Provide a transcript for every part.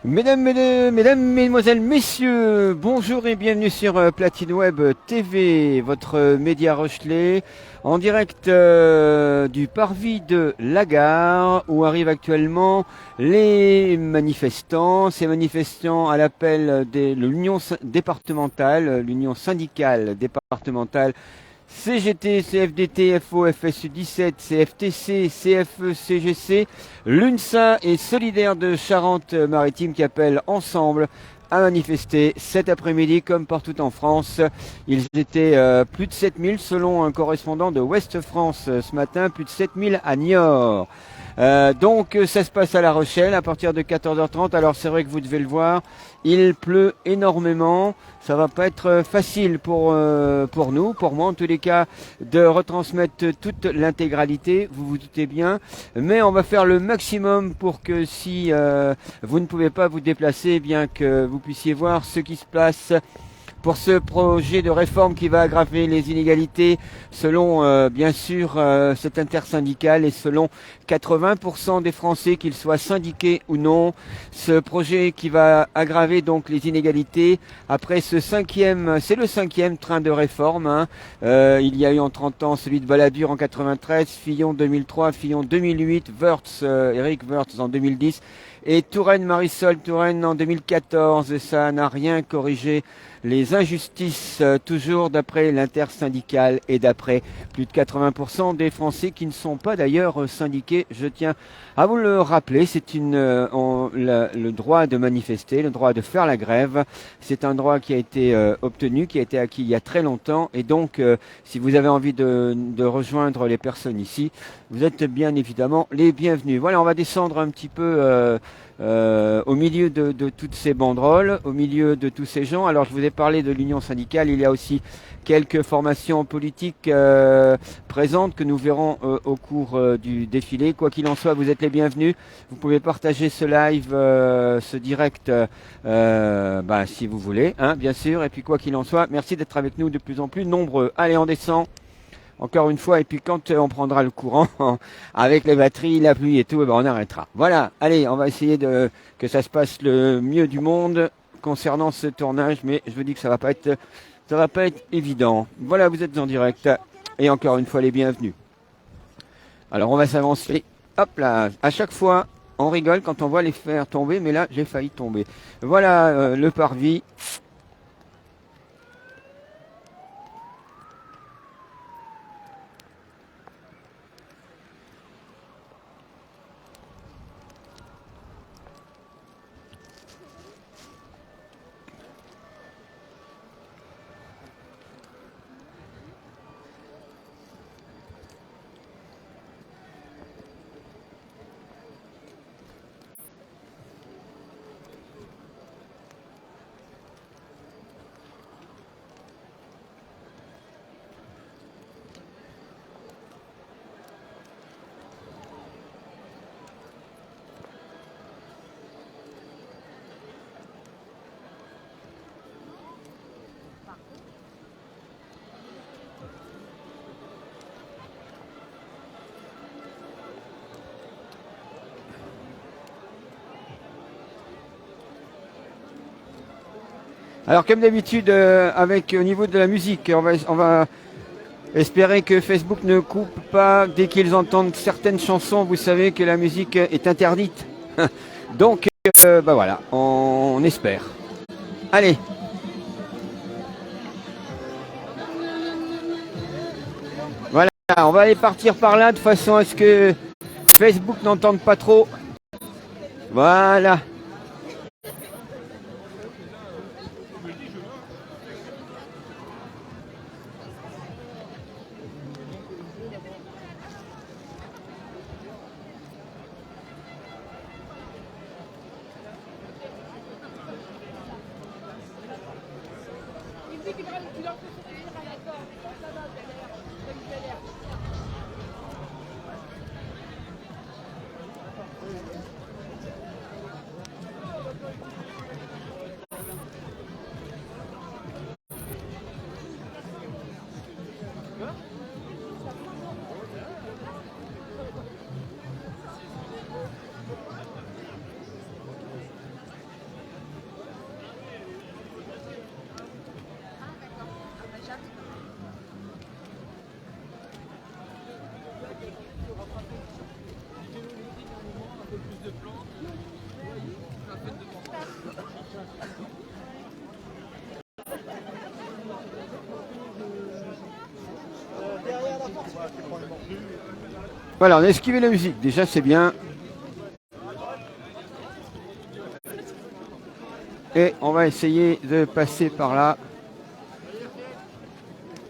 Mesdemoiselles, messieurs, bonjour et bienvenue sur Platine Web TV, votre média Rochelet, en direct du parvis de la gare, où arrivent actuellement les manifestants. Ces manifestants à l'appel de l'Union départementale, l'Union syndicale départementale, CGT, CFDT, FO, FSU 17, CFTC, CFE, CGC, l'UNSA et Solidaire de Charente-Maritime qui appellent ensemble à manifester cet après-midi comme partout en France. Ils étaient plus de 7000 selon un correspondant de Ouest France ce matin, plus de 7000 à Niort. Donc ça se passe à La Rochelle à partir de 14h30. Alors c'est vrai que vous devez le voir, il pleut énormément. Ça va pas être facile pour nous, pour moi en tous les cas, de retransmettre toute l'intégralité, vous vous doutez bien. Mais on va faire le maximum pour que si vous ne pouvez pas vous déplacer, eh bien que vous puissiez voir ce qui se passe pour ce projet de réforme qui va aggraver les inégalités selon bien sûr cet intersyndicale et selon 80% des Français, qu'ils soient syndiqués ou non. Ce projet qui va aggraver donc les inégalités après ce cinquième, c'est le cinquième train de réforme. Il y a eu en 30 ans celui de Balladur en 93, Fillon 2003, Fillon 2008, Woerth, Éric Woerth en 2010 et Touraine, Marisol Touraine en 2014. Et ça n'a rien corrigé les injustices, toujours d'après l'intersyndicale et d'après plus de 80% des Français qui ne sont pas d'ailleurs syndiqués. Je tiens à vous le rappeler, c'est le droit de manifester, le droit de faire la grève. C'est un droit qui a été obtenu, qui a été acquis il y a très longtemps. Et donc, si vous avez envie de rejoindre les personnes ici, vous êtes bien évidemment les bienvenus. Voilà, on va descendre un petit peu au milieu de toutes ces banderoles, au milieu de tous ces gens. Alors je vous ai parlé de l'union syndicale, il y a aussi quelques formations politiques présentes que nous verrons au cours du défilé. Quoi qu'il en soit, vous êtes les bienvenus. Vous pouvez partager ce live, ce direct, si vous voulez, bien sûr. Et puis quoi qu'il en soit, merci d'être avec nous de plus en plus nombreux. Allez, on descend. Encore une fois, et puis quand on prendra le courant, avec les batteries, la pluie et tout, on arrêtera. Voilà, allez, on va essayer que ça se passe le mieux du monde concernant ce tournage, mais je vous dis que ça va pas être évident. Voilà, vous êtes en direct, et encore une fois, les bienvenus. Alors, on va s'avancer. Hop là, à chaque fois, on rigole quand on voit les faire tomber, mais là, j'ai failli tomber. Voilà le parvis. Alors comme d'habitude, avec au niveau de la musique, on va espérer que Facebook ne coupe pas dès qu'ils entendent certaines chansons. Vous savez que la musique est interdite. Donc, voilà, on espère. Allez. Voilà, on va aller partir par là de façon à ce que Facebook n'entende pas trop. Voilà. Voilà, on a esquivé la musique, déjà c'est bien. Et on va essayer de passer par là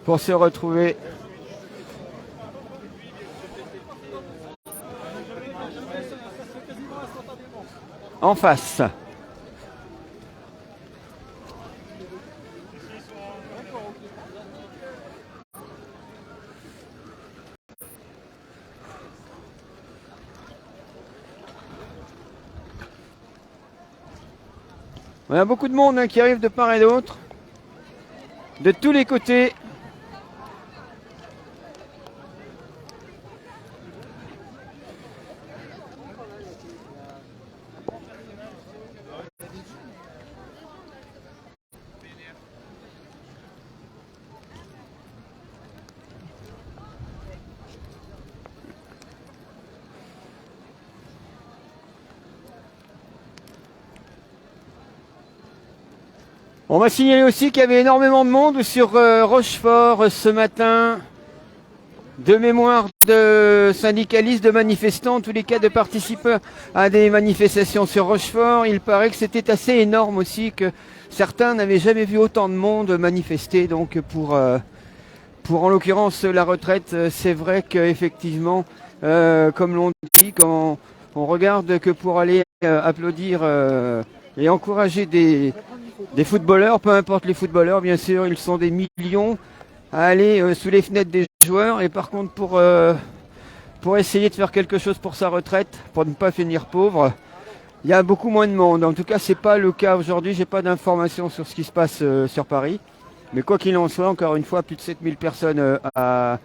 pour se retrouver en face. On a beaucoup de monde qui arrive de part et d'autre, de tous les côtés. On m'a signalé aussi qu'il y avait énormément de monde sur Rochefort ce matin. De mémoire de syndicalistes, de manifestants, en tous les cas de participants à des manifestations sur Rochefort. Il paraît que c'était assez énorme aussi, que certains n'avaient jamais vu autant de monde manifester. Donc pour en l'occurrence la retraite, c'est vrai qu'effectivement, comme l'on dit, quand on regarde que pour aller applaudir et encourager des footballeurs, peu importe les footballeurs, bien sûr, ils sont des millions à aller sous les fenêtres des joueurs. Et par contre, pour essayer de faire quelque chose pour sa retraite, pour ne pas finir pauvre, il y a beaucoup moins de monde. En tout cas, c'est pas le cas aujourd'hui. J'ai pas d'informations sur ce qui se passe sur Paris. Mais quoi qu'il en soit, encore une fois, plus de 7000 personnes à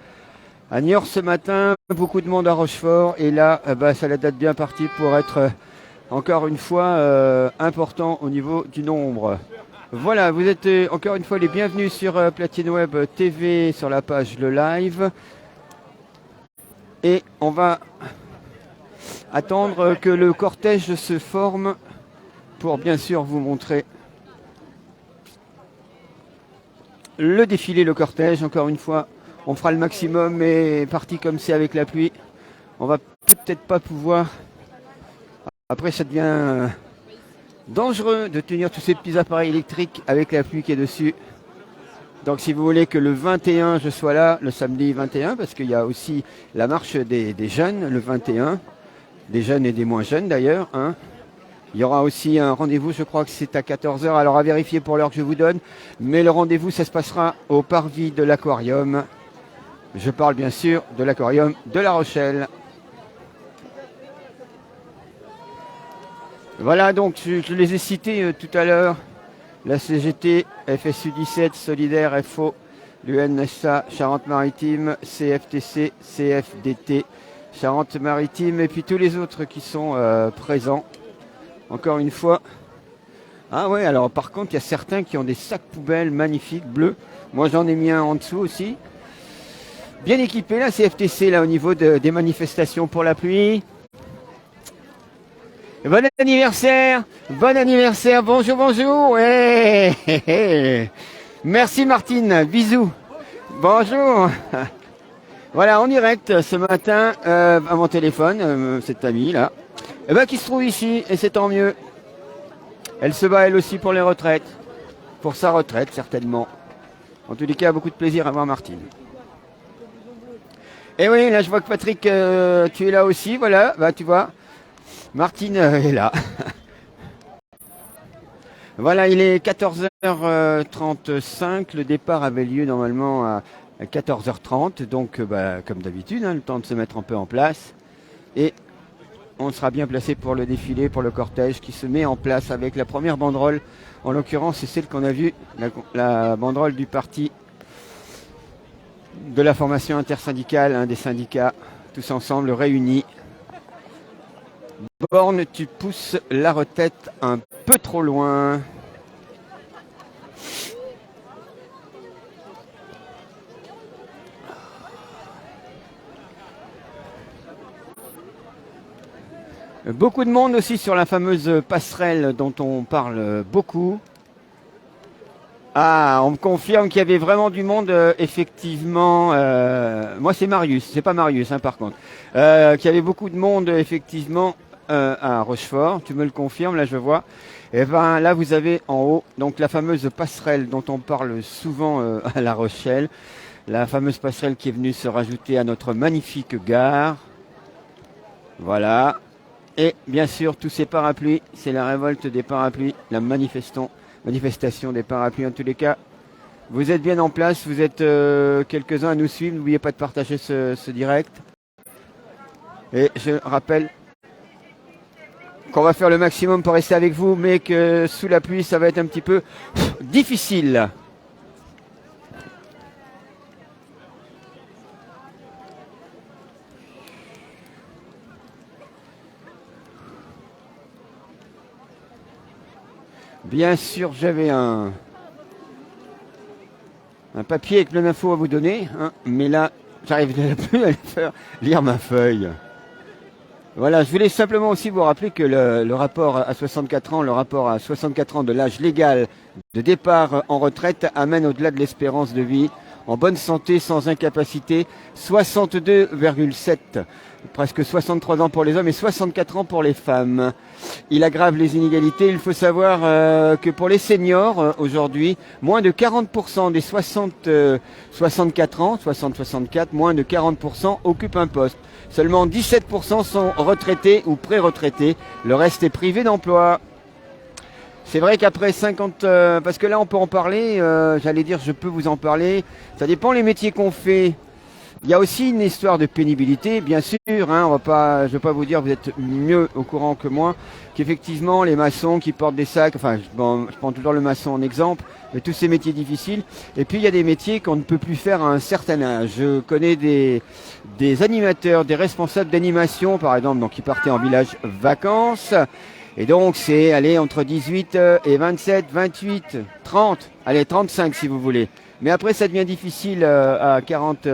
Niort ce matin, beaucoup de monde à Rochefort. Et là, ça la date bien partie pour être encore une fois important au niveau du nombre. Voilà, vous êtes encore une fois les bienvenus sur Platine Web TV, sur la page Le Live. Et on va attendre que le cortège se forme pour bien sûr vous montrer le défilé, le cortège. Encore une fois, on fera le maximum, mais parti comme c'est avec la pluie, on va peut-être pas pouvoir. Après, ça devient dangereux de tenir tous ces petits appareils électriques avec la pluie qui est dessus. Donc si vous voulez que le 21 je sois là, le samedi 21, parce qu'il y a aussi la marche des jeunes le 21, des jeunes et des moins jeunes d'ailleurs. Il y aura aussi un rendez-vous, je crois que c'est à 14 h, alors à vérifier pour l'heure que je vous donne. Mais le rendez-vous, ça se passera au parvis de l'Aquarium. Je parle bien sûr de l'Aquarium de La Rochelle. Voilà, donc je les ai cités tout à l'heure. La CGT, FSU 17, Solidaire, FO, l'UNSA, Charente-Maritime, CFTC, CFDT, Charente-Maritime, et puis tous les autres qui sont présents. Encore une fois. Ah ouais, alors par contre, il y a certains qui ont des sacs poubelles magnifiques, bleus. Moi, j'en ai mis un en dessous aussi. Bien équipé, la CFTC, là, au niveau des manifestations pour la pluie. Bon anniversaire, bonjour, bonjour. Ouais. Merci Martine, bisous. Bonjour. Voilà, en direct ce matin à mon téléphone, cette amie là, qui se trouve ici, et c'est tant mieux. Elle se bat elle aussi pour les retraites, pour sa retraite certainement. En tous les cas, beaucoup de plaisir à voir Martine. Et oui, là je vois que Patrick, tu es là aussi, voilà, tu vois. Martine est là. Voilà, il est 14h35. Le départ avait lieu normalement à 14h30. Donc, comme d'habitude, le temps de se mettre un peu en place. Et on sera bien placé pour le défilé, pour le cortège qui se met en place avec la première banderole. En l'occurrence, c'est celle qu'on a vue, la banderole du parti de la formation intersyndicale, des syndicats, tous ensemble réunis. Borne, tu pousses la retraite un peu trop loin. Beaucoup de monde aussi sur la fameuse passerelle dont on parle beaucoup. Ah, on me confirme qu'il y avait vraiment du monde, effectivement. Moi, c'est Marius, c'est pas Marius, hein, par contre. Qu'il y avait beaucoup de monde, effectivement, à Rochefort. Tu me le confirmes, là, je vois. Et ben, là, vous avez en haut, donc la fameuse passerelle dont on parle souvent à La Rochelle. La fameuse passerelle qui est venue se rajouter à notre magnifique gare. Voilà. Et bien sûr, tous ces parapluies, c'est la révolte des parapluies, la manifestation des parapluies en tous les cas. Vous êtes bien en place, vous êtes quelques-uns à nous suivre, n'oubliez pas de partager ce direct. Et je rappelle qu'on va faire le maximum pour rester avec vous, mais que sous la pluie, ça va être un petit peu difficile. Bien sûr, j'avais un papier avec plein d'infos à vous donner, hein, mais là, j'arrive plus à faire lire ma feuille. Voilà, je voulais simplement aussi vous rappeler que le rapport à 64 ans, le rapport à 64 ans de l'âge légal de départ en retraite amène au-delà de l'espérance de vie, en bonne santé, sans incapacité, 62,7, presque 63 ans pour les hommes et 64 ans pour les femmes. Il aggrave les inégalités. Il faut savoir que pour les seniors, aujourd'hui, moins de 40% des 64 ans, 60-64, moins de 40% occupent un poste. Seulement 17% sont retraités ou pré-retraités. Le reste est privé d'emploi. C'est vrai qu'après 50... parce que là, on peut en parler. J'allais dire, je peux vous en parler. Ça dépend les métiers qu'on fait. Il y a aussi une histoire de pénibilité, bien sûr. Hein, je ne vais pas vous dire, vous êtes mieux au courant que moi, qu'effectivement, les maçons qui portent des sacs, enfin, je prends toujours le maçon en exemple, mais tous ces métiers difficiles. Et puis, il y a des métiers qu'on ne peut plus faire à un certain âge. Je connais des animateurs, des responsables d'animation, par exemple, donc, qui partaient en village vacances. Et donc, c'est, allez, entre 18 et 27, 28, 30, allez, 35 si vous voulez. Mais après, ça devient difficile à 40,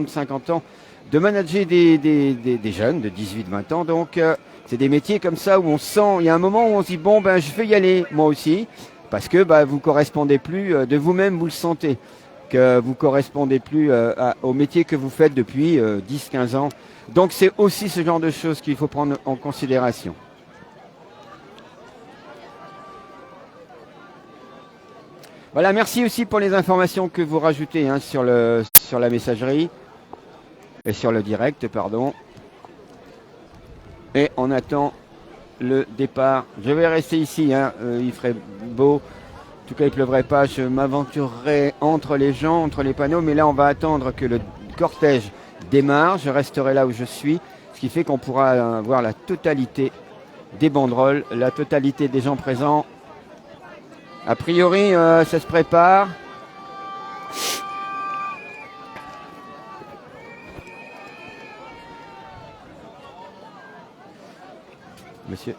50 ans de manager des jeunes de 18-20 ans. Donc, c'est des métiers comme ça où on sent, il y a un moment où on se dit, bon, ben, je vais y aller, moi aussi, parce que bah, vous correspondez plus, de vous-même, vous le sentez, que vous correspondez plus au métier que vous faites depuis 10-15 ans. Donc, c'est aussi ce genre de choses qu'il faut prendre en considération. Voilà, merci aussi pour les informations que vous rajoutez hein, sur la messagerie et sur le direct, pardon. Et on attend le départ. Je vais rester ici, hein, il ferait beau. En tout cas, il ne pleuvrait pas. Je m'aventurerai entre les gens, entre les panneaux. Mais là, on va attendre que le cortège démarre. Je resterai là où je suis. Ce qui fait qu'on pourra voir la totalité des banderoles, la totalité des gens présents. A priori, ça se prépare. Monsieur.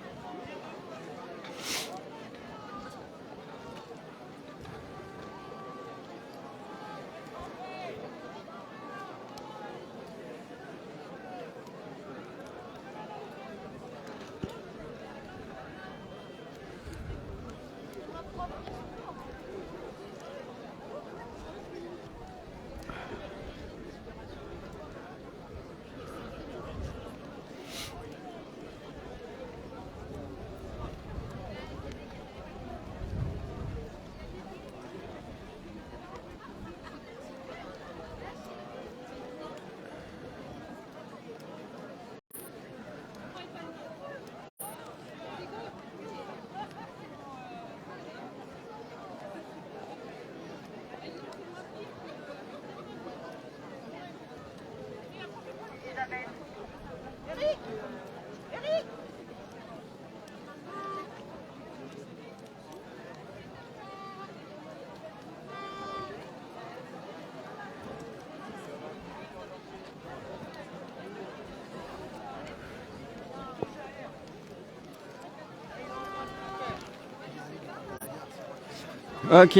Ok.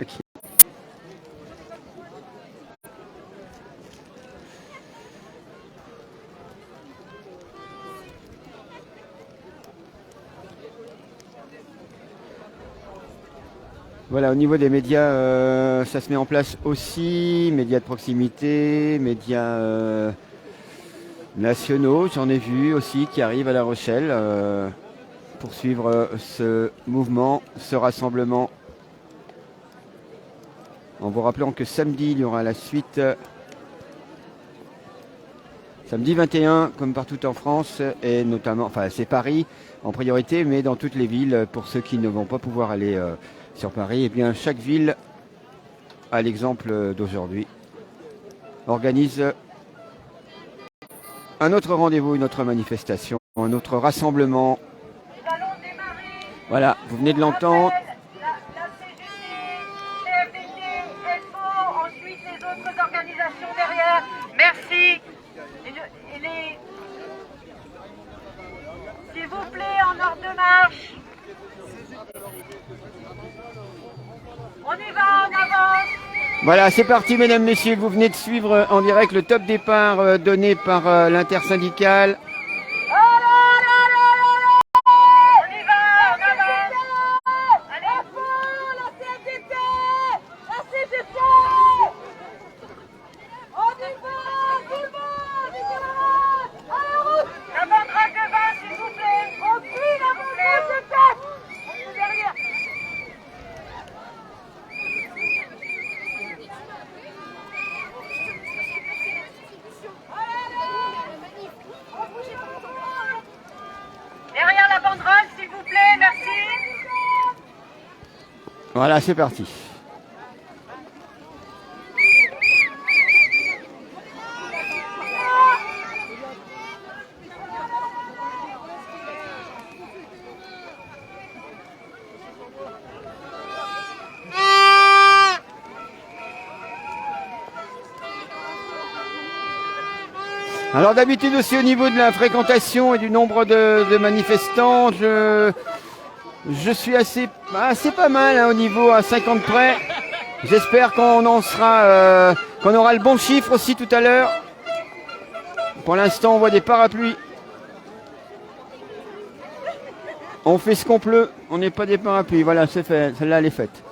Ok. Voilà, au niveau des médias, ça se met en place aussi, médias de proximité, médias nationaux, j'en ai vu aussi qui arrivent à La Rochelle pour suivre ce mouvement, ce rassemblement. En vous rappelant que samedi, il y aura la suite. Samedi 21, comme partout en France, et notamment, enfin c'est Paris en priorité, mais dans toutes les villes, pour ceux qui ne vont pas pouvoir aller sur Paris, eh bien chaque ville, à l'exemple d'aujourd'hui, organise un autre rendez-vous, une autre manifestation, un autre rassemblement. Voilà, vous venez de l'entendre. La CGT, CFDT, FO, ensuite les autres organisations derrière. Merci. S'il vous plaît, en ordre de marche. On y va, on avance. Voilà, c'est parti, mesdames, messieurs. Vous venez de suivre en direct le top départ donné par l'intersyndicale. Derrière la banderole, s'il vous plaît, merci. Voilà, c'est parti. Alors d'habitude aussi au niveau de la fréquentation et du nombre de manifestants, je suis assez pas mal au niveau à 50 près. J'espère qu'on qu'on aura le bon chiffre aussi tout à l'heure. Pour l'instant, on voit des parapluies. On fait ce qu'on peut, on n'est pas des parapluies. Voilà, c'est fait. Celle-là, elle est faite.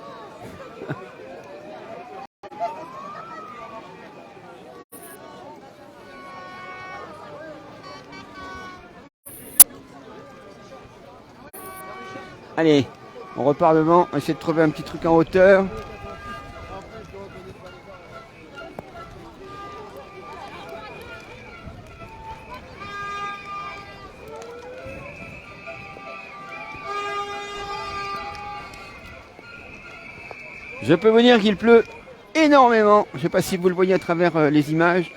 Allez, on repart devant, on va essayer de trouver un petit truc en hauteur. Je peux vous dire qu'il pleut énormément. Je ne sais pas si vous le voyez à travers les images.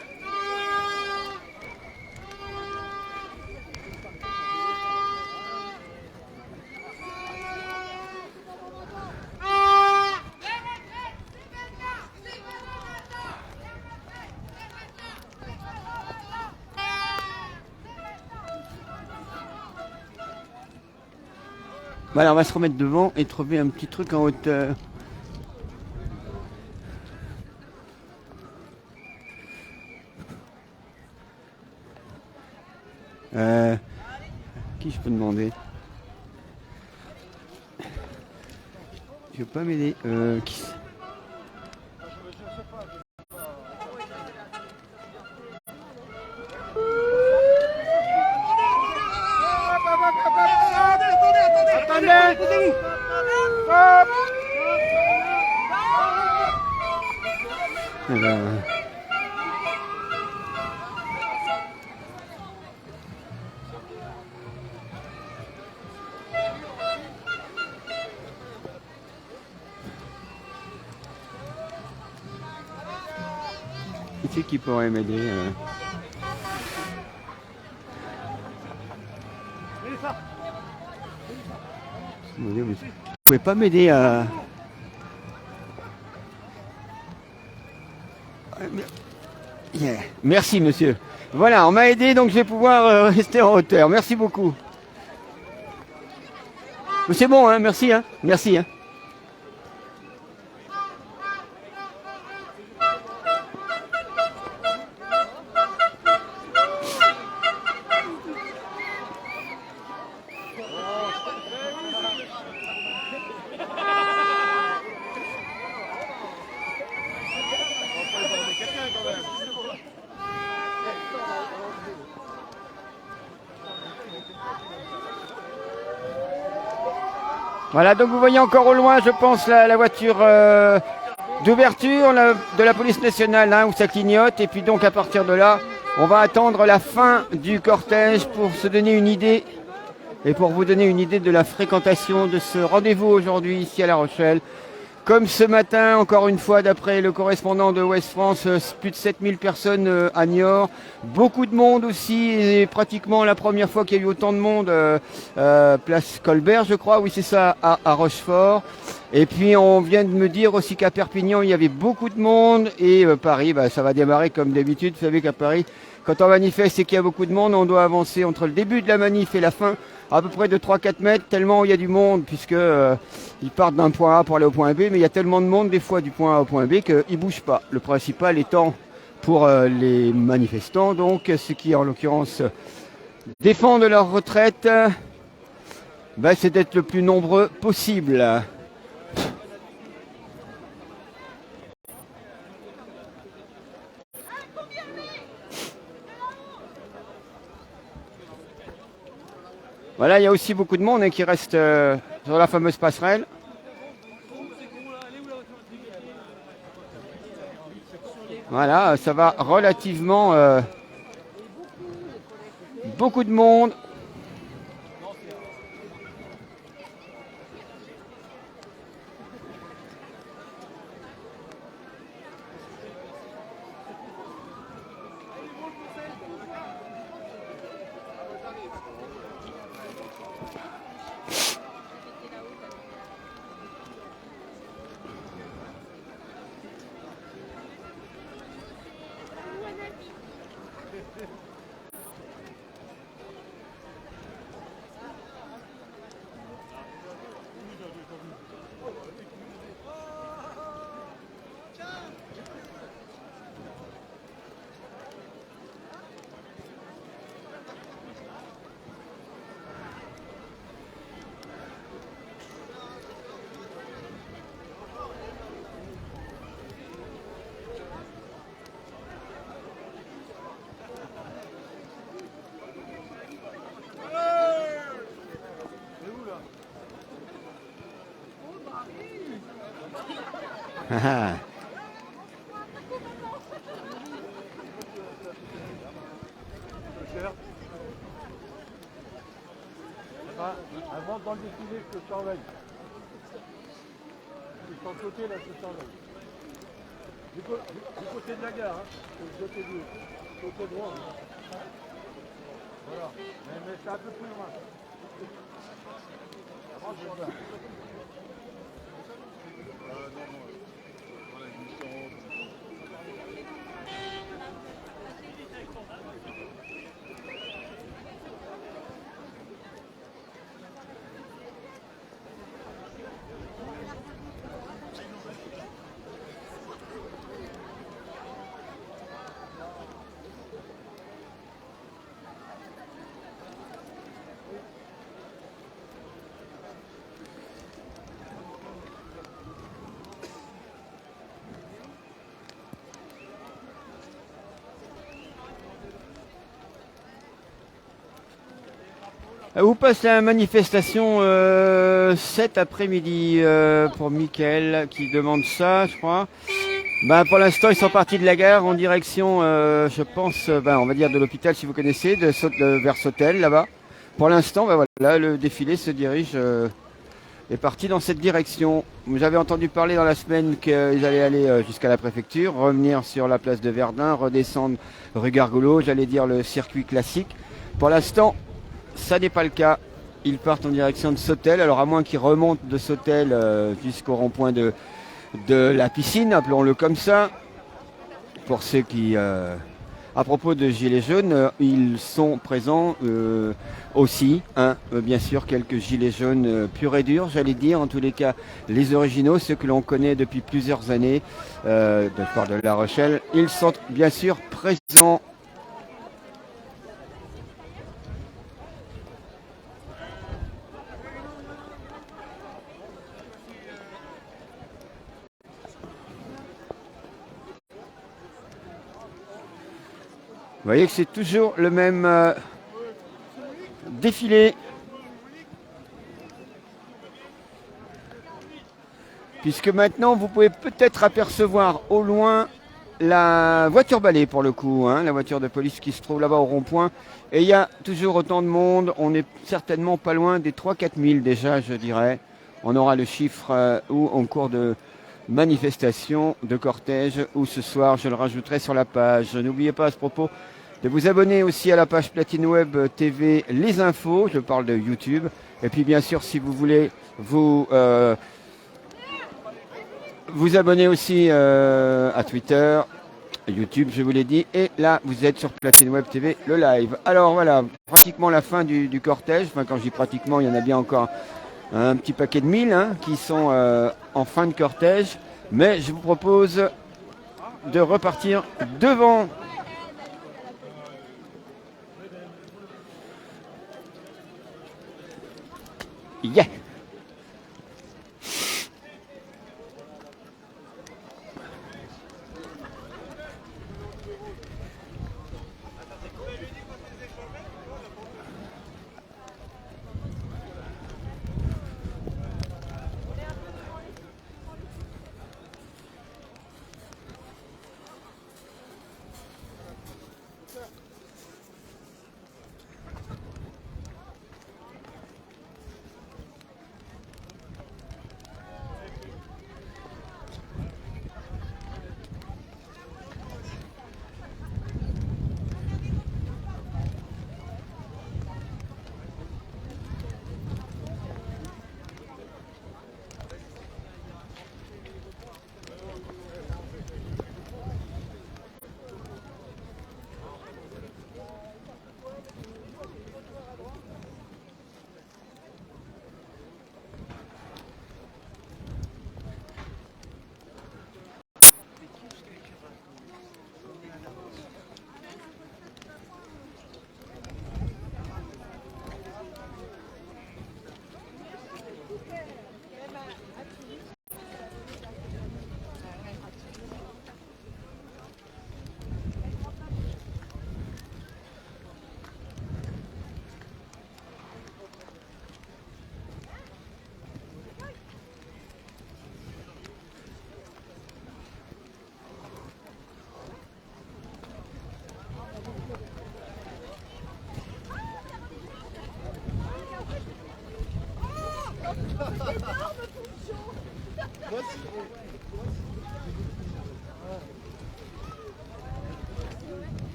Voilà, on va se remettre devant et trouver un petit truc en hauteur. Qui je peux demander? Tu veux pas m'aider? Qui... Qui c'est qui pourrait m'aider Vous pouvez pas m'aider à... Yeah. Merci monsieur. Voilà, on m'a aidé donc je vais pouvoir rester en hauteur. Merci beaucoup. C'est bon, hein, merci. Hein, merci. Hein. Voilà, donc vous voyez encore au loin, je pense, la voiture d'ouverture de la police nationale, hein, où ça clignote. Et puis donc à partir de là, on va attendre la fin du cortège pour se donner une idée et pour vous donner une idée de la fréquentation de ce rendez-vous aujourd'hui ici à La Rochelle. Comme ce matin, encore une fois, d'après le correspondant de Ouest France, plus de 7000 personnes à Niort. Beaucoup de monde aussi, et pratiquement la première fois qu'il y a eu autant de monde, place Colbert, je crois, oui c'est ça, à Rochefort. Et puis on vient de me dire aussi qu'à Perpignan, il y avait beaucoup de monde, et Paris, ça va démarrer comme d'habitude. Vous savez qu'à Paris, quand on manifeste et qu'il y a beaucoup de monde, on doit avancer entre le début de la manif et la fin à peu près de 3-4 mètres, tellement il y a du monde, puisque ils partent d'un point A pour aller au point B, mais il y a tellement de monde des fois du point A au point B qu'ils ne bougent pas. Le principal étant pour les manifestants, donc ceux qui en l'occurrence défendent leur retraite, c'est d'être le plus nombreux possible. Voilà, il y a aussi beaucoup de monde qui reste sur la fameuse passerelle. Voilà, ça va relativement beaucoup de monde. Avant dans le défilé, je te surveille. Je suis sur le côté, là, je te surveille. Du côté de la gare, hein. Du côté droit. Voilà. Mais c'est un peu plus loin. Avant, je vois. Où passe la manifestation cet après-midi pour Mickaël qui demande ça, je crois. Pour l'instant, ils sont partis de la gare en direction, je pense, on va dire de l'hôpital si vous connaissez, vers Sautel là-bas. Pour l'instant, voilà, le défilé se dirige, est parti dans cette direction. J'avais entendu parler dans la semaine qu'ils allaient aller jusqu'à la préfecture, revenir sur la place de Verdun, redescendre rue Gargoulot, j'allais dire le circuit classique. Pour l'instant, ça n'est pas le cas. Ils partent en direction de Sautel. Alors à moins qu'ils remontent de Sautel jusqu'au rond-point de la piscine, appelons-le comme ça. Pour ceux qui, à propos de Gilets jaunes, ils sont présents aussi. Bien sûr, quelques Gilets jaunes purs et durs, j'allais dire. En tous les cas, les originaux, ceux que l'on connaît depuis plusieurs années de part de La Rochelle. Ils sont bien sûr présents. Vous voyez que c'est toujours le même défilé. puisque maintenant vous pouvez peut-être apercevoir au loin la voiture balai pour le coup, hein, la voiture de police qui se trouve là-bas au rond-point. Et il y a toujours autant de monde, on est certainement pas loin des 3-4 000 déjà, je dirais. On aura le chiffre ou en cours de manifestation, de cortège, ou ce soir, je le rajouterai sur la page. N'oubliez pas à ce propos de vous abonner aussi à la page Platine Web TV Les Infos, je parle de YouTube. Et puis bien sûr, si vous voulez vous abonner aussi à Twitter, YouTube, je vous l'ai dit. Et là, vous êtes sur Platine Web TV, le live. Alors voilà, pratiquement la fin du cortège. Enfin, quand je dis pratiquement, il y en a bien encore un petit paquet de 1000 hein, qui sont en fin de cortège. Mais je vous propose de repartir devant. Yeah!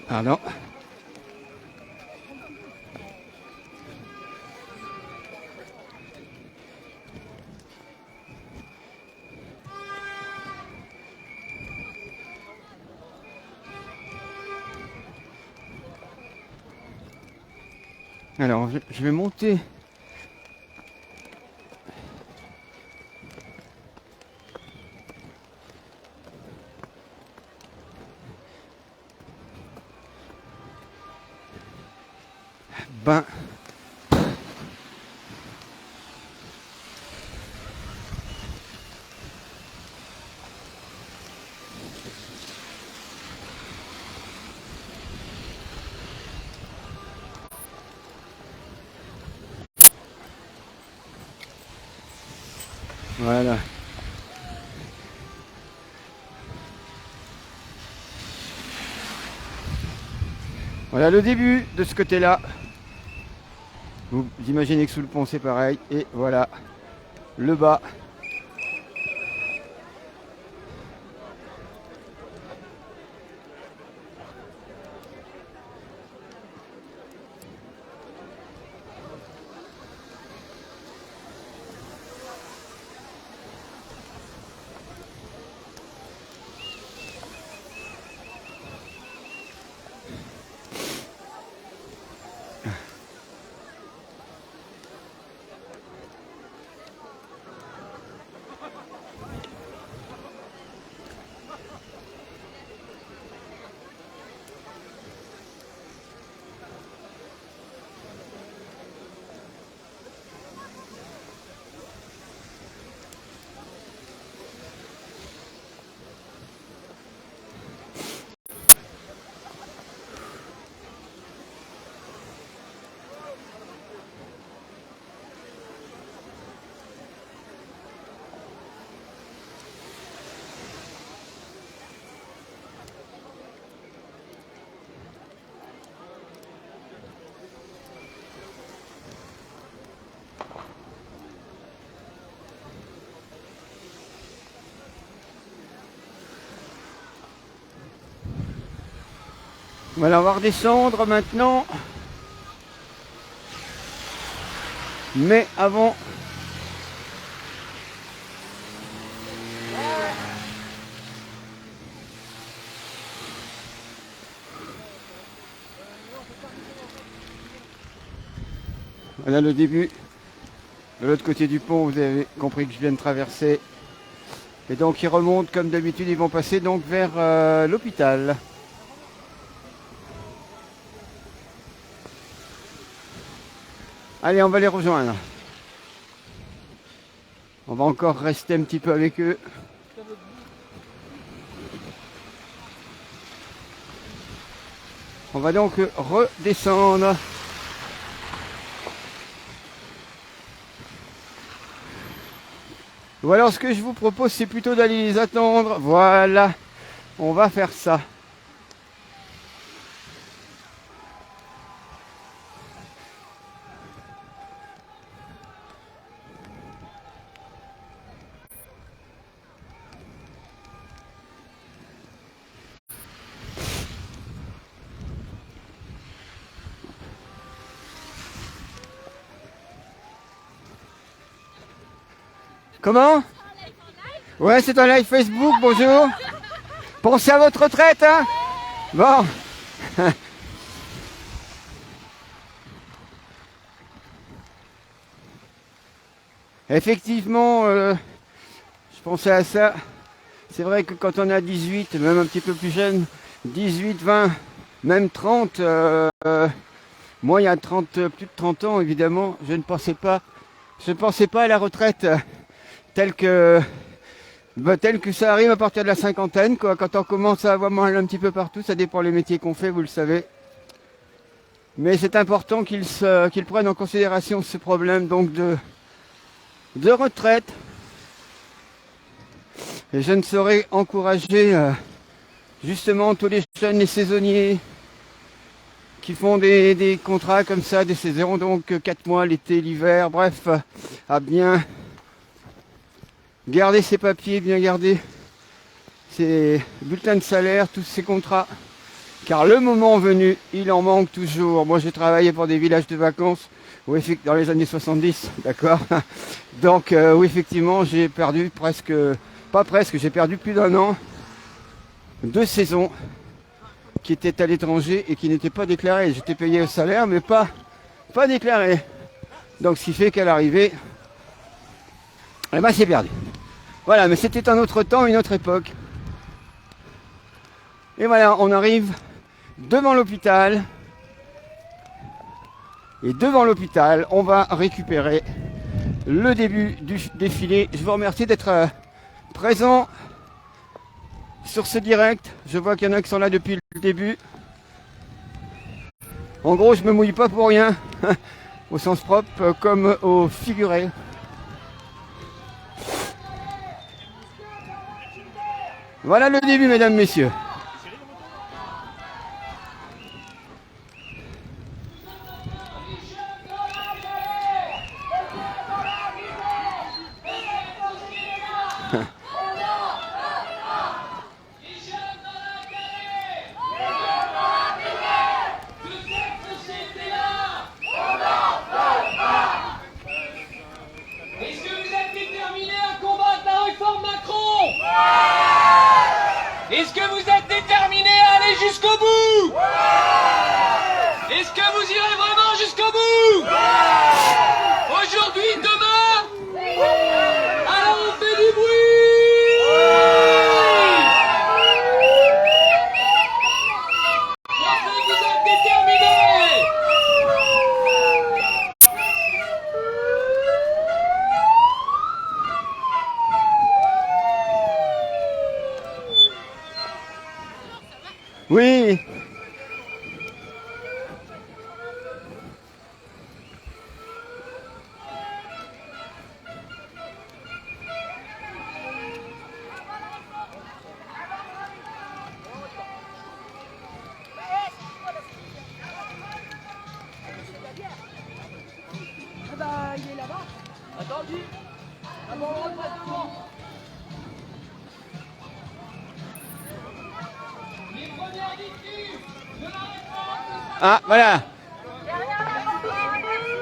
Pardon. Alors, je vais monter. Ben. Voilà. Voilà le début de ce côté-là. Vous imaginez que sous le pont c'est pareil. Et voilà le bas. Voilà, on va redescendre maintenant. Mais avant... Voilà le début. De l'autre côté du pont, vous avez compris que je viens de traverser. Et donc ils remontent comme d'habitude, ils vont passer donc vers l'hôpital. Allez, on va les rejoindre. On va encore rester un petit peu avec eux. On va donc redescendre. Ou alors ce que je vous propose, c'est plutôt d'aller les attendre. Voilà, on va faire ça. Comment? Ouais, c'est un live Facebook, bonjour. Pensez à votre retraite, hein? Bon. Effectivement, je pensais à ça. C'est vrai que quand on a 18, même un petit peu plus jeune, 18, 20, même 30, moi il y a 30, plus de 30 ans évidemment, je ne pensais pas à la retraite telle que ça arrive à partir de la cinquantaine, quoi. Quand on commence à avoir mal un petit peu partout, ça dépend les métiers qu'on fait, vous le savez. Mais c'est important qu'ils prennent en considération ce problème donc de retraite. Et je ne saurais encourager justement tous les jeunes, les saisonniers qui font des contrats comme ça, des saisons, donc 4 mois, l'été, l'hiver, bref, à bien garder ses papiers, bien garder ses bulletins de salaire, tous ces contrats car le moment venu, il en manque toujours. Moi, j'ai travaillé pour des villages de vacances dans les années 70, d'accord. Donc, où effectivement, j'ai perdu j'ai perdu plus d'un an, 2 saisons qui étaient à l'étranger et qui n'étaient pas déclarées. J'étais payé au salaire, mais pas déclaré. Donc, ce qui fait qu'à l'arrivée, eh ben, c'est perdu. Voilà, mais c'était un autre temps, une autre époque. Et voilà, on arrive devant l'hôpital. Et devant l'hôpital, on va récupérer le début du défilé. Je vous remercie d'être présent sur ce direct. Je vois qu'il y en a qui sont là depuis le début. En gros, je me mouille pas pour rien, au sens propre comme au figuré. Voilà le début, mesdames, messieurs. Est-ce que vous êtes déterminés à combattre la réforme Macron? Est-ce que vous êtes déterminés à aller jusqu'au bout? Est-ce que vous irez vraiment jusqu'au bout? Aujourd'hui, demain? Alors on fait du bruit! Je sais que vous êtes déterminés! Oui. Attendu! D'abord, on repasse devant! Les premières victimes de la réforme! Ah, voilà. Derrière la campagne, merci.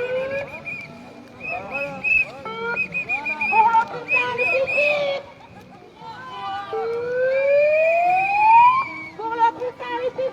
Pour l'hôpital ici. Pour l'hôpital ici.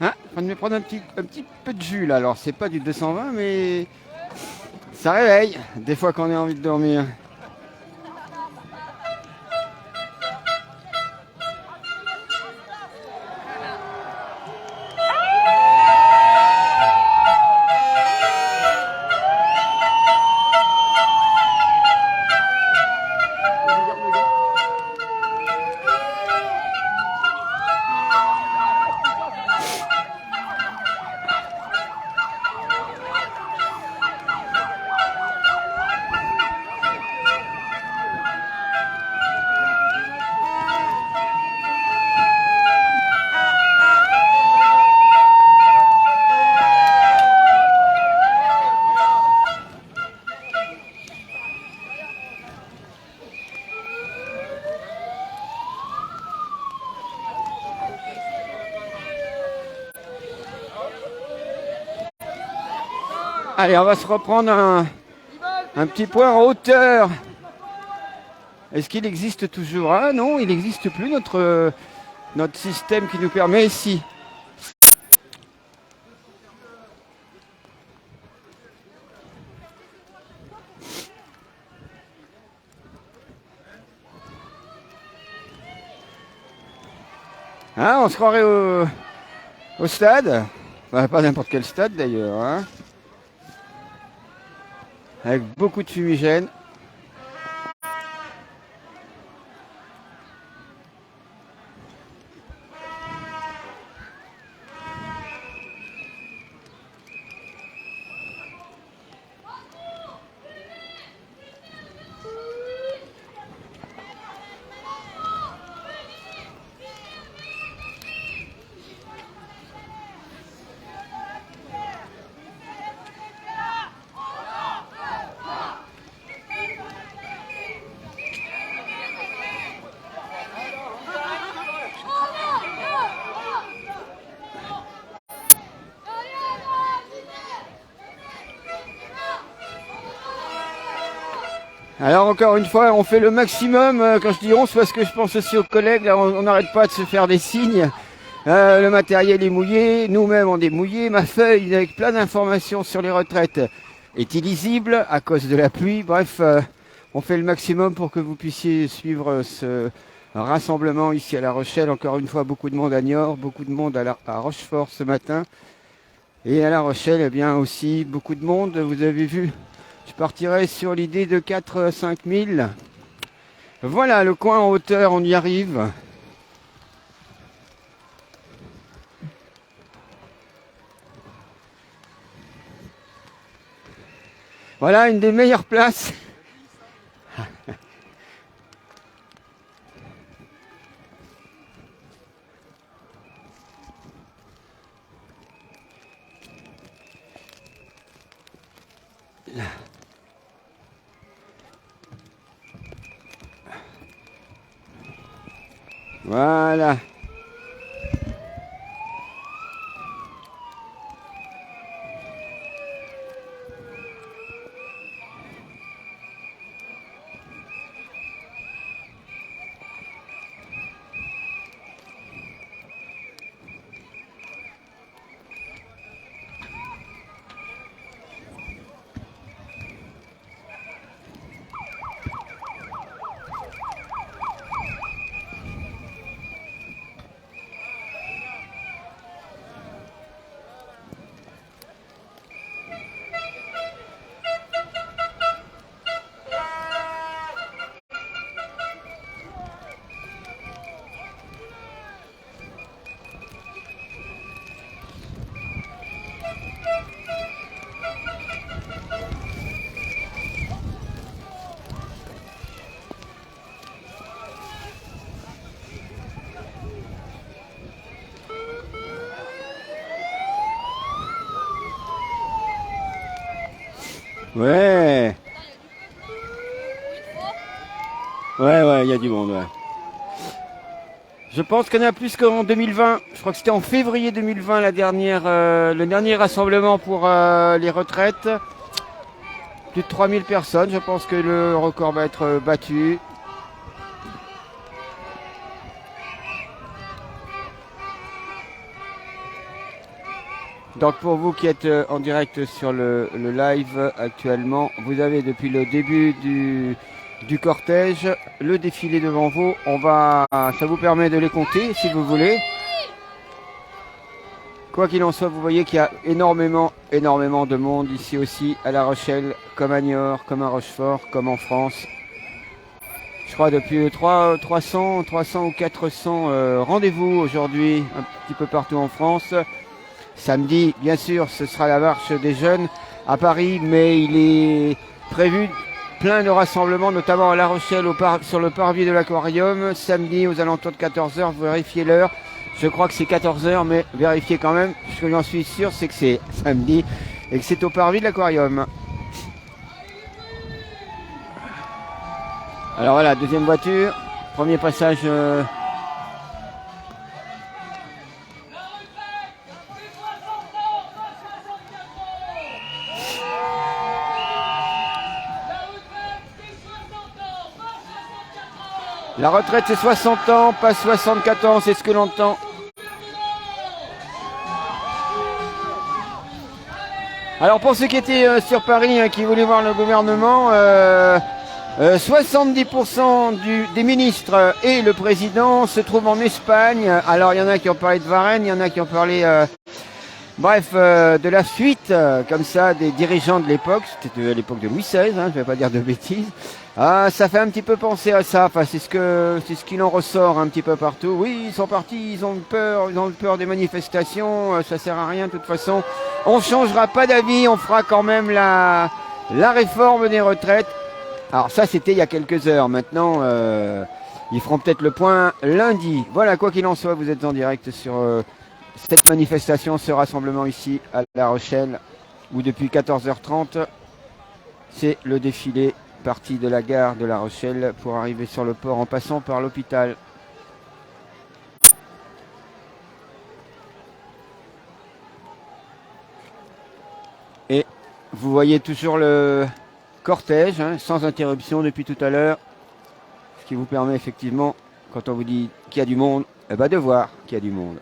Hein, en train de me prendre un petit peu de jus là. Alors, c'est pas du 220, mais ça réveille des fois qu'on a envie de dormir. Allez, on va se reprendre un petit point en hauteur. Est-ce qu'il existe toujours? Ah non, il n'existe plus notre système qui nous permet ici. Hein, on se croirait au stade. Enfin, pas n'importe quel stade d'ailleurs. Hein. Avec beaucoup de fumigène. Alors encore une fois, on fait le maximum. Quand je dis on, c'est parce que je pense aussi aux collègues. Là, on n'arrête pas de se faire des signes. Le matériel est mouillé, nous-mêmes on est mouillés. Ma feuille avec plein d'informations sur les retraites est illisible à cause de la pluie. Bref, on fait le maximum pour que vous puissiez suivre ce rassemblement ici à La Rochelle. Encore une fois, beaucoup de monde à Niort, beaucoup de monde à Rochefort ce matin. Et à La Rochelle, eh bien aussi beaucoup de monde. Vous avez vu, je partirai sur l'idée de 4 à 5 000. Voilà, le coin en hauteur, on y arrive. Voilà une des meilleures places. Voilà. Ouais. Ouais, il y a du monde, ouais. Je pense qu'il y en a plus qu'en 2020. Je crois que c'était en février 2020 le dernier rassemblement pour les retraites. Plus de 3000 personnes. Je pense que le record va être battu. Donc pour vous qui êtes en direct sur le live actuellement, vous avez depuis le début du cortège le défilé devant vous. Ça vous permet de les compter si vous voulez. Quoi qu'il en soit, vous voyez qu'il y a énormément de monde ici aussi à La Rochelle, comme à Niort, comme à Rochefort, comme en France. Je crois depuis 300 ou 400 rendez-vous aujourd'hui, un petit peu partout en France. Samedi, bien sûr, ce sera la marche des jeunes à Paris, mais il est prévu plein de rassemblements, notamment à La Rochelle, sur le parvis de l'Aquarium, samedi aux alentours de 14h, vous vérifiez l'heure. Je crois que c'est 14h, mais vérifiez quand même. Ce que j'en suis sûr, c'est que c'est samedi et que c'est au parvis de l'Aquarium. Alors voilà, deuxième voiture, premier passage. La retraite c'est 60 ans, pas 64 ans, c'est ce que l'on entend. Alors pour ceux qui étaient sur Paris, qui voulaient voir le gouvernement, 70% des ministres et le président se trouvent en Espagne. Alors il y en a qui ont parlé de Varenne, il y en a qui ont parlé de la fuite comme ça des dirigeants de l'époque. C'était à l'époque de Louis XVI, je ne vais pas dire de bêtises. Ça fait un petit peu penser à ça. Enfin, c'est ce qu'il en ressort un petit peu partout. Oui, ils sont partis, ils ont peur des manifestations. Ça sert à rien de toute façon. On changera pas d'avis, on fera quand même la réforme des retraites. Alors ça, c'était il y a quelques heures. Maintenant, ils feront peut-être le point lundi. Voilà, quoi qu'il en soit, vous êtes en direct sur cette manifestation, ce rassemblement ici à La Rochelle, où depuis 14h30, c'est le défilé parti de la gare de La Rochelle pour arriver sur le port en passant par l'hôpital. Et vous voyez toujours le cortège, hein, sans interruption depuis tout à l'heure. Ce qui vous permet effectivement, quand on vous dit qu'il y a du monde, eh ben de voir qu'il y a du monde.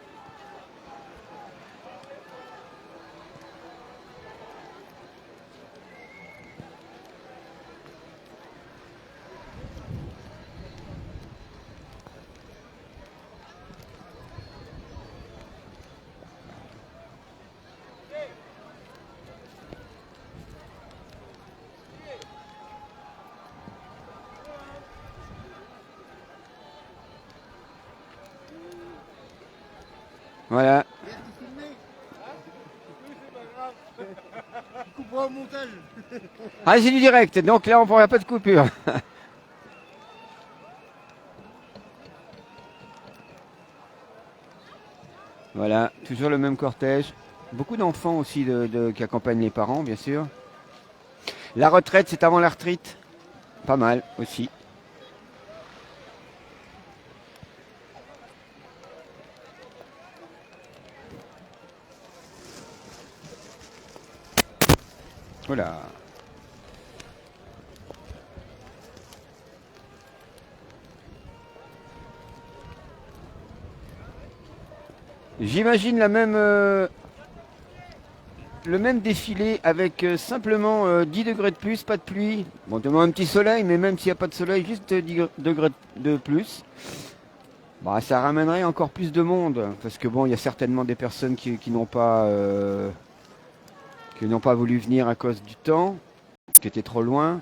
Voilà. Tu couperas au montage. Ah, c'est du direct, donc là on ne pourra pas de coupure. Voilà, toujours le même cortège. Beaucoup d'enfants aussi qui accompagnent les parents, bien sûr. La retraite, c'est avant la retraite. Pas mal aussi. Voilà. J'imagine le même défilé avec simplement 10 degrés de plus, pas de pluie. Bon, demain un petit soleil, mais même s'il n'y a pas de soleil, juste 10 degrés de plus. Bah, ça ramènerait encore plus de monde. Parce que bon, il y a certainement des personnes qui n'ont pas voulu venir à cause du temps, qui était trop loin.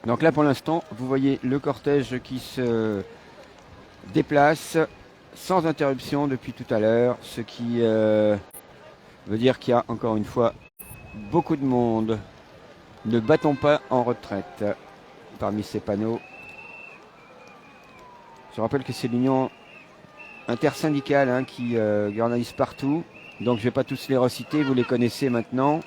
Donc là, pour l'instant, vous voyez le cortège qui se déplace sans interruption depuis tout à l'heure, ce qui veut dire qu'il y a encore une fois beaucoup de monde. Ne battons pas en retraite parmi ces panneaux. Je rappelle que c'est l'union intersyndicale hein, qui organise partout. Donc je ne vais pas tous les reciter, vous les connaissez maintenant.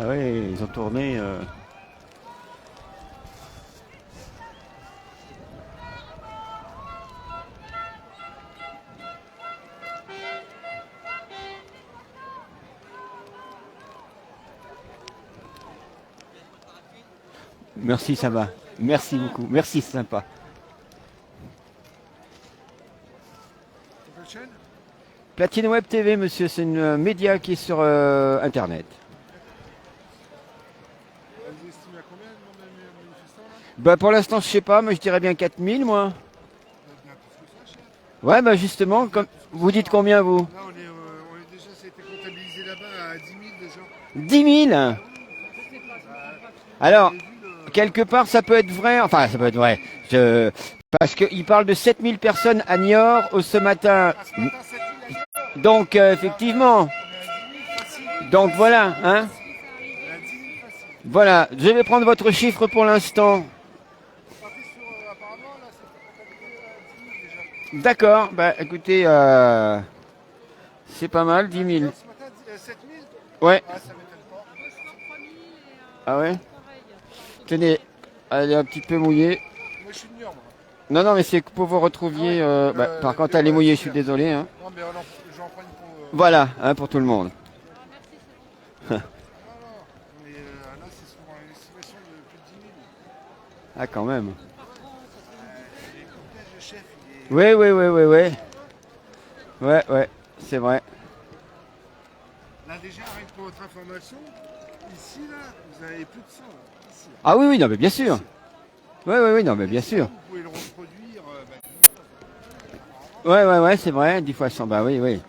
Ah oui, ils ont tourné. Merci, ça va. Merci beaucoup. Merci, c'est sympa. Quelle chaîne? Platine Web TV, monsieur, c'est une média qui est sur Internet. Vous estimez à combien le nombre de manifestants là? Bah pour l'instant, je sais pas, mais je dirais bien 4000, moi. Bien plus que ça, chef. Ouais, bah justement, comme vous dites combien, vous? Là, on est déjà, ça a été comptabilisé là-bas à 10 000 déjà. 10 000? Alors, quelque part, ça peut être vrai. Enfin, ça peut être vrai. Parce qu'il parle de 7000 personnes à Niort ce matin. Ah, ce matin, 7 000 ailleurs. Donc, effectivement. On est à 10 000 facile. Donc, voilà. Hein. On est à 10 000 facile. Voilà. Je vais prendre votre chiffre pour l'instant. Partez sur, apparemment, là, c'est comptabilisé à 10 000 déjà. D'accord. Bah, écoutez, c'est pas mal, 10 000. Ce matin, 7 000? Ouais. Ah, ça m'étonne pas. Ah ouais. Tenez, elle est un petit peu mouillée. Moi, je suis de Niort, moi. Non, non, mais c'est pour vous retrouviez. Par contre, elle est mouillée, je suis désolé. Hein. Non, mais j'en prends une pour. Voilà, hein, pour tout le monde. Non, non. Mais là, c'est sur une estimation de plus de 10 000. Ah, quand même. Les cortèges, le chef, il est. Oui, oui, oui, oui, oui. Ouais, ouais, c'est vrai. Là déjà, rien que pour votre information, ici là, vous avez plus de sang. Là. Ici. Ah oui, oui, non, mais bien sûr. Oui, oui, oui, non, mais bien Et sûr. vous pouvez le reproduire. Ouais, ouais, ouais, c'est vrai, 10 fois 100, bah oui, oui.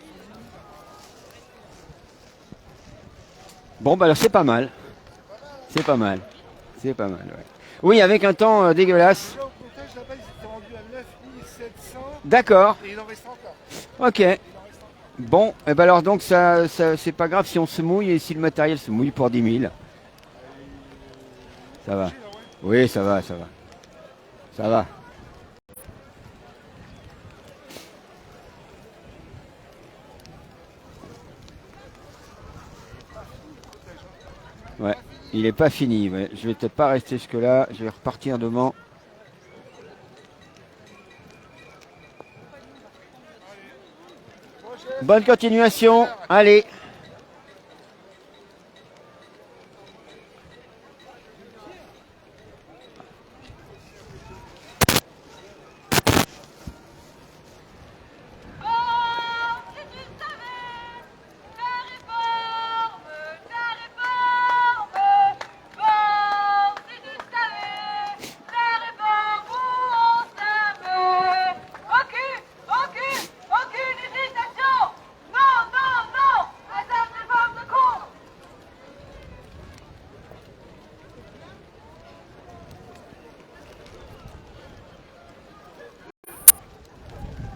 Bon, bah alors c'est pas mal. C'est pas mal. C'est pas mal, ouais. Oui, avec un temps dégueulasse. Déjà au comptage là-bas, ils étaient rendus à 9700 D'accord, et il en reste encore. ok. Bon, et ben alors donc ça c'est pas grave si on se mouille et si le matériel se mouille pour 10 000. Ça va. Oui, ça va, ça va. Ça va. Ouais, il est pas fini. Ouais. Je vais peut-être pas rester jusque-là. Je vais repartir devant. Bonne continuation. Allez. Si tu savais ta réforme, si tu savais ta réforme où on savait. Aucune hésitation. Non, non, non, à ta réforme de con.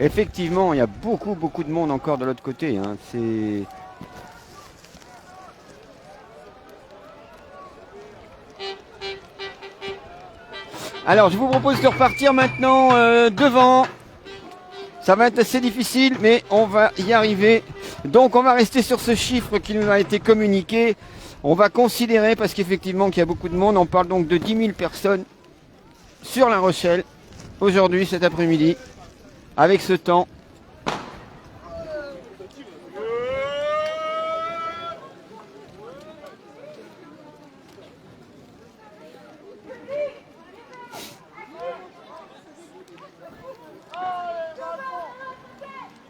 Effectivement, il y a beaucoup, beaucoup de monde encore de l'autre côté. Hein. C'est. Alors, je vous propose de repartir maintenant devant. Ça va être assez difficile, mais on va y arriver. Donc, on va rester sur ce chiffre qui nous a été communiqué. On va considérer, parce qu'effectivement, qu'il y a beaucoup de monde. On parle donc de 10 000 personnes sur La Rochelle aujourd'hui, cet après-midi, avec ce temps.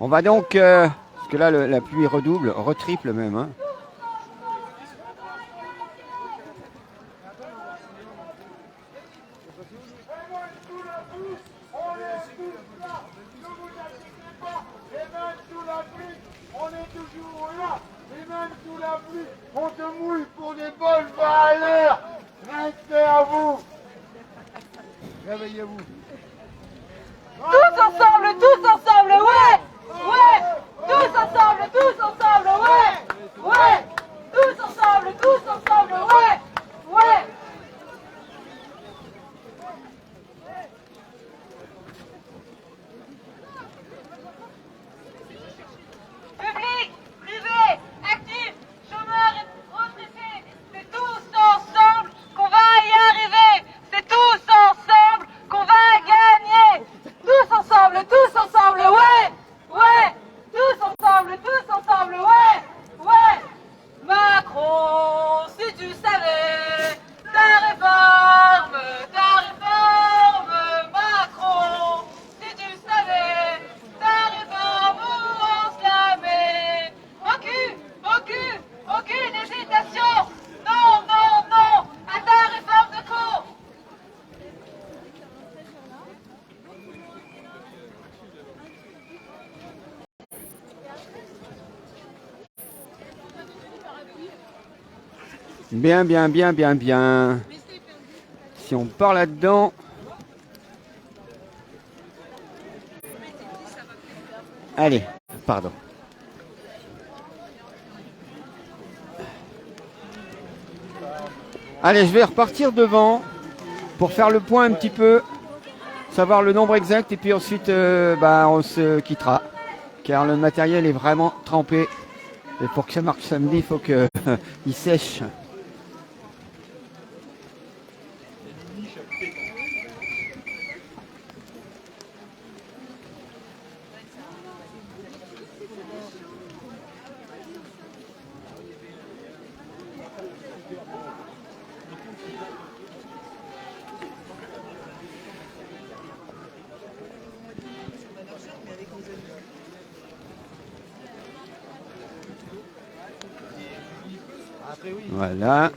On va donc, parce que là la pluie redouble, retriple même. Hein. On est toujours là, et même sous la pluie, on te mouille pour des bonnes valeurs. Respect à vous. Réveillez-vous. Tous ensemble, ouais. Tous ensemble, ouais. Tous ensemble, ouais. Public, privé, actif, chômeurs et retraités, c'est tous ensemble qu'on va y arriver. C'est tous ensemble qu'on va gagner. Tous ensemble, ouais. Tous ensemble, ouais. Macron, si tu savais ta réforme, Macron, si tu savais ta réforme où on se la met. Aucune hésitation. Non, à ta réforme de con. Bien. Si on part là-dedans. Allez, pardon. Allez, je vais repartir devant pour faire le point un petit peu, savoir le nombre exact et puis ensuite on se quittera. Car le matériel est vraiment trempé. Et pour que ça marche samedi, il faut qu'il sèche. Voilà.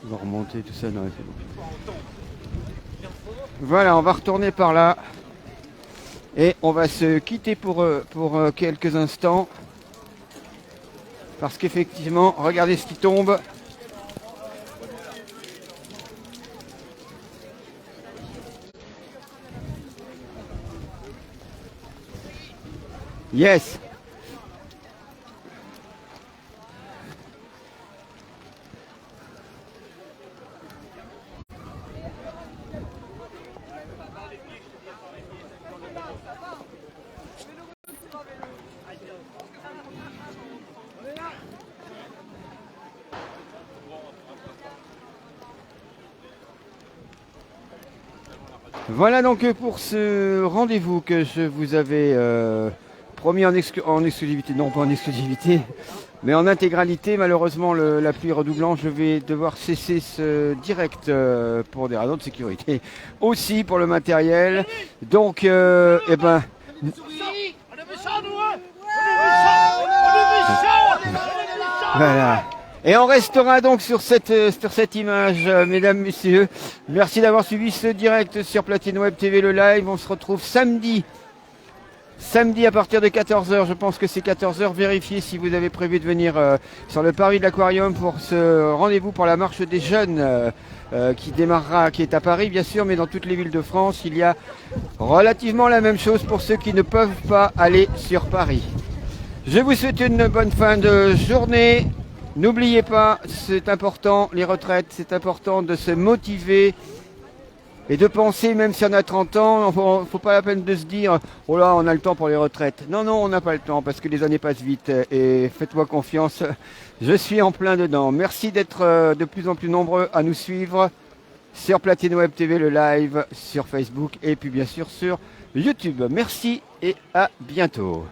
On va remonter tout ça dans la Voilà, on va retourner par là. Et on va se quitter pour quelques instants. Parce qu'effectivement, regardez ce qui tombe. Yes. Voilà donc pour ce rendez-vous que je vous avais promis en exclusivité, non pas en exclusivité, mais en intégralité. Malheureusement, la pluie redoublant, je vais devoir cesser ce direct pour des raisons de sécurité, aussi pour le matériel. Donc, eh ben... Voilà. Et on restera donc sur cette image, mesdames, messieurs. Merci d'avoir suivi ce direct sur Platine Web TV, le live. On se retrouve samedi à partir de 14h. Je pense que c'est 14h. Vérifiez si vous avez prévu de venir sur le parvis de l'Aquarium pour ce rendez-vous pour la marche des jeunes qui démarrera, qui est à Paris, bien sûr, mais dans toutes les villes de France. Il y a relativement la même chose pour ceux qui ne peuvent pas aller sur Paris. Je vous souhaite une bonne fin de journée. N'oubliez pas, c'est important, les retraites, c'est important de se motiver et de penser, même si on a 30 ans, il ne faut pas la peine de se dire « Oh là, on a le temps pour les retraites ». Non, non, on n'a pas le temps parce que les années passent vite et faites-moi confiance, je suis en plein dedans. Merci d'être de plus en plus nombreux à nous suivre sur Platine Web TV, le live, sur Facebook et puis bien sûr sur YouTube. Merci et à bientôt.